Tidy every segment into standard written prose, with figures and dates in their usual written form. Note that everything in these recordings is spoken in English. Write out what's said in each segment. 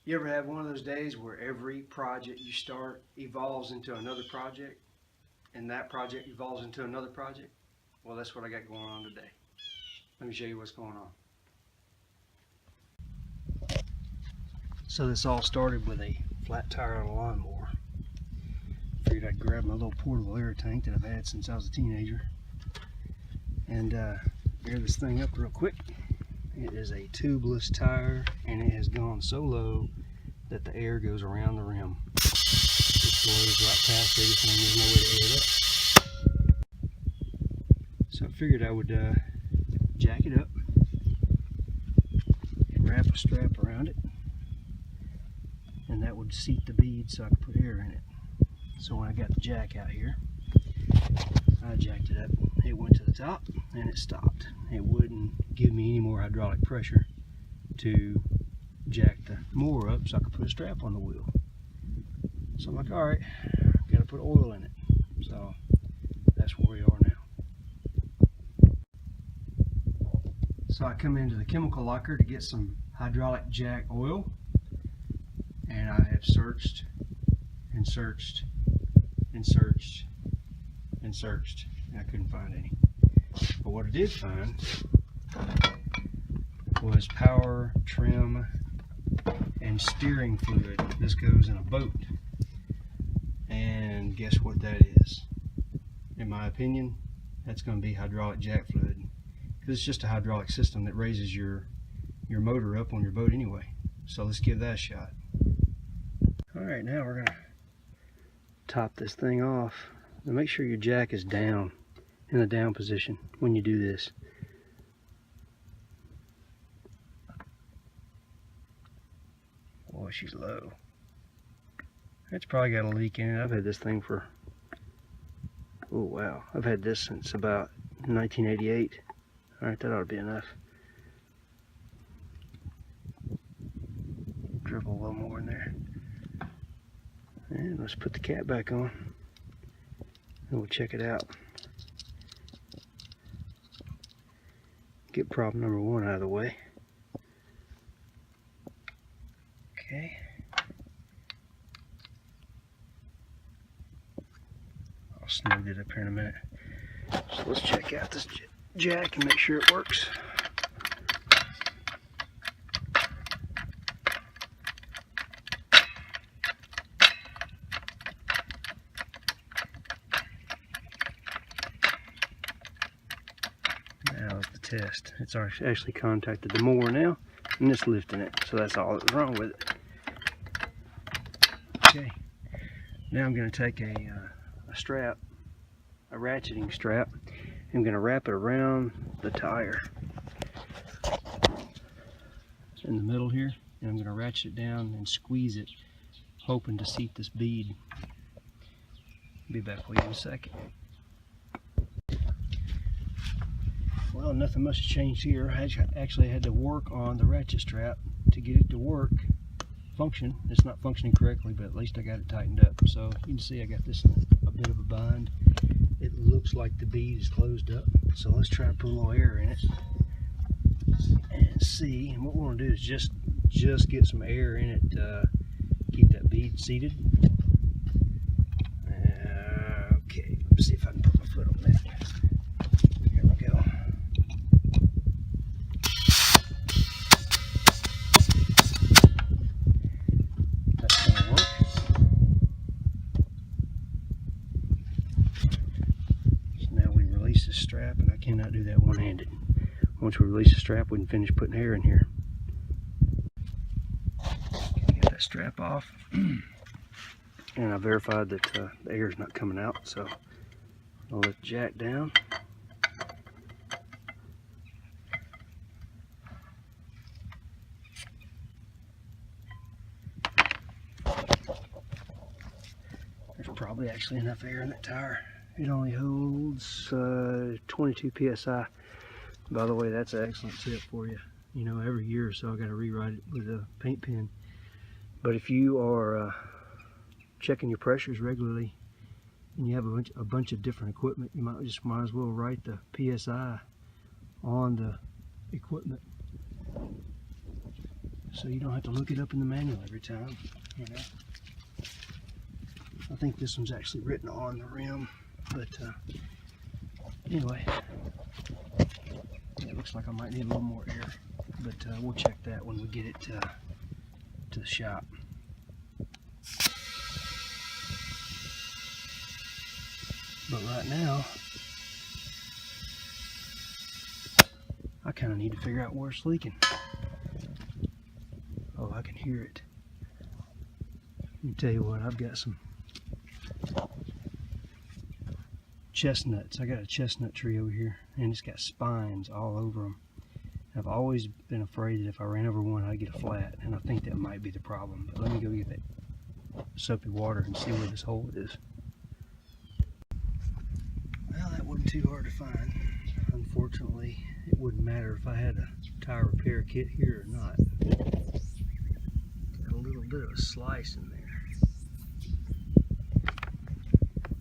You ever have one of those days where every project you start evolves into another project, and that project evolves into another project? Well, that's what I got going on today. Let me show you what's going on. So this all started with a flat tire on a lawnmower. Figured I'd grab my little portable air tank that I've had since I was a teenager and air this thing up real quick. It is a tubeless tire, and it has gone so low that the air goes around the rim. It blows right past everything. There's no way to air it up. So I figured I would jack it up and wrap a strap around it, and that would seat the bead so I could put air in it. So when I got the jack out here, I jacked it up. It went to the top and it stopped. It wouldn't give me any more hydraulic pressure to jack the mower up so I could put a strap on the wheel. So I'm like, all right, got to put oil in it. So that's where we are now. So I come into the chemical locker to get some hydraulic jack oil, and I have searched and searched and searched and searched, and I couldn't find any. But what I did find was power, trim, and steering fluid. This goes in a boat, and guess what that is? In my opinion, that's going to be hydraulic jack fluid, because it's just a hydraulic system that raises your motor up on your boat anyway. So let's give that a shot. Alright, now we're going to top this thing off. Now make sure your jack is down, in the down position when you do this. Boy, she's low. It's probably got a leak in it. I've had this thing for, oh wow, I've had this since about 1988. Alright, that ought to be enough. Dribble a little more in there. And let's put the cap back on, and we'll check it out. Get problem number one out of the way. Okay. I'll snug it up here in a minute. So let's check out this jack and make sure it works. Now is the test. It's actually contacted the mower now, and it's lifting it, so that's all that's wrong with it. Okay, now I'm going to take a strap, a ratcheting strap. I'm going to wrap it around the tire in the middle here, and I'm going to ratchet it down and squeeze it, hoping to seat this bead. Be back with you in a second. Well, nothing much has changed here. I actually had to work on the ratchet strap to get it to work, function. It's not functioning correctly, but at least I got it tightened up. So you can see I got this in a bit of a bind. It looks like the bead is closed up. So let's try to put a little air in it and see. And what we want to do is just get some air in it to keep that bead seated. Okay, let's see if I can put my foot on that. Here we go. That's going to work. So now we release the strap, and I cannot do that one-handed. Once we release the strap, we can finish putting air in here. Get that strap off. And I verified that the air is not coming out, so I'll let the jack down. There's probably actually enough air in that tire. It only holds 22 psi. By the way, that's an excellent tip for you. You know, every year or so I got to rewrite it with a paint pen. But if you are checking your pressures regularly and you have a bunch of different equipment, you might as well write the PSI on the equipment so you don't have to look it up in the manual every time, you know. I think this one's actually written on the rim, but anyway, it looks like I might need a little more air, but we'll check that when we get it to the shop. But right now, I kind of need to figure out where it's leaking. Oh, I can hear it. Let me tell you what, I've got some chestnuts. I got a chestnut tree over here, and it's got spines all over them. I've always been afraid that if I ran over one, I'd get a flat, and I think that might be the problem. But let me go get that soapy water and see where this hole is. Well, that wasn't too hard to find. Unfortunately, it wouldn't matter if I had a tire repair kit here or not. Got a little bit of a slice in there.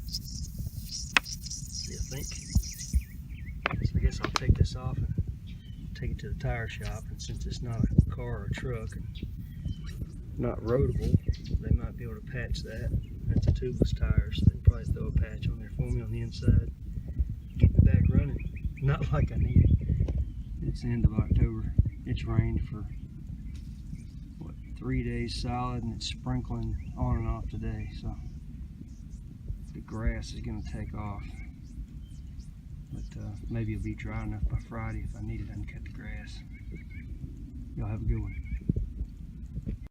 See, I think. So I guess I'll take this off and take it to the tire shop, and since it's not a car or a truck and not roadable, they might be able to patch that. That's a tubeless tire, so they'll probably throw a patch on there for me on the inside. Get me back running. Not like I need it. It's the end of October. It's rained for, what, 3 days solid, and it's sprinkling on and off today, so the grass is going to take off. But maybe it'll be dry enough by Friday if I need it, I can cut the grass. Y'all have a good one.